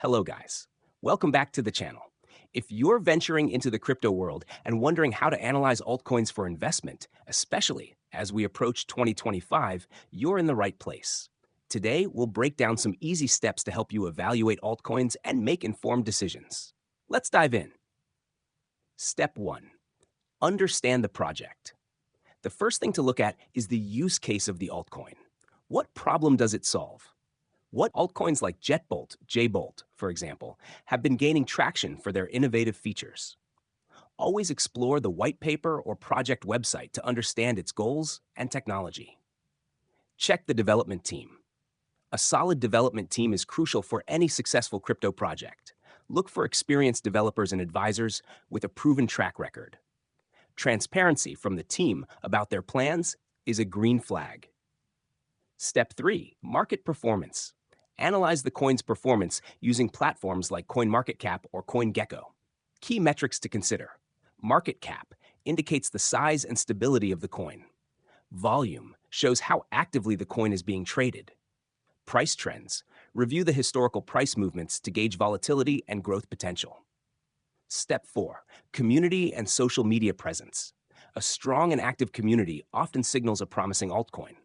Hello, guys. Welcome back to the channel. If you're venturing into the crypto world and wondering how to analyze altcoins for investment, especially as we approach 2025, you're in the right place. Today, we'll break down some easy steps to help you evaluate altcoins and make informed decisions. Let's dive in. Step 1. Understand the project. The first thing to look at is the use case of the altcoin. What problem does it solve? What altcoins like Jbolt, for example, have been gaining traction for their innovative features? Always explore the white paper or project website to understand its goals and technology. Check the development team. A solid development team is crucial for any successful crypto project. Look for experienced developers and advisors with a proven track record. Transparency from the team about their plans is a green flag. Step 3. Market performance. Analyze the coin's performance using platforms like CoinMarketCap or CoinGecko. Key metrics to consider. Market cap indicates the size and stability of the coin. Volume shows how actively the coin is being traded. Price trends. Review the historical price movements to gauge volatility and growth potential. Step 4. Community and social media presence. A strong and active community often signals a promising altcoin.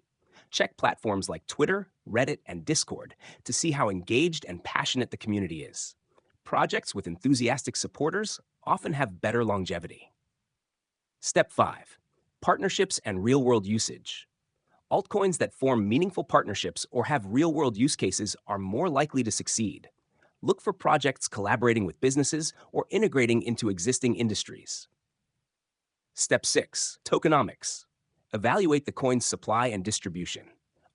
Check platforms like Twitter, Reddit, and Discord to see how engaged and passionate the community is. Projects with enthusiastic supporters often have better longevity. Step 5. Partnerships and real-world usage. Altcoins that form meaningful partnerships or have real-world use cases are more likely to succeed. Look for projects collaborating with businesses or integrating into existing industries. Step 6. Tokenomics. Evaluate the coin's supply and distribution.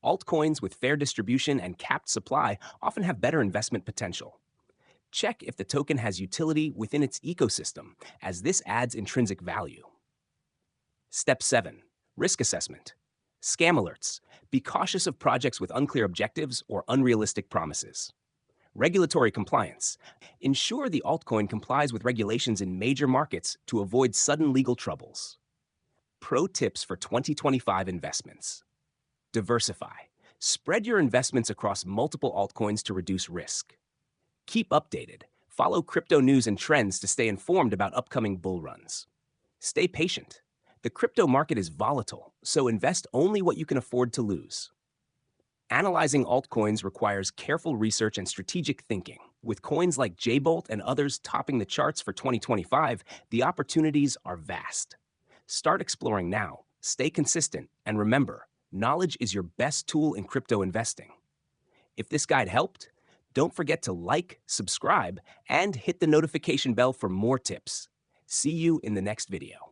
Altcoins with fair distribution and capped supply often have better investment potential. Check if the token has utility within its ecosystem, as this adds intrinsic value. Step 7. Risk assessment. Scam alerts. Be cautious of projects with unclear objectives or unrealistic promises. Regulatory compliance. Ensure the altcoin complies with regulations in major markets to avoid sudden legal troubles. Pro tips for 2025 investments. Diversify. Spread your investments across multiple altcoins to reduce risk. Keep updated. Follow crypto news and trends to stay informed about upcoming bull runs. Stay patient. The crypto market is volatile, so invest only what you can afford to lose. Analyzing altcoins requires careful research and strategic thinking. With coins like Jbolt and others topping the charts for 2025, the opportunities are vast. Start exploring now, stay consistent, and remember, knowledge is your best tool in crypto investing. If this guide helped, don't forget to like, subscribe, and hit the notification bell for more tips. See you in the next video.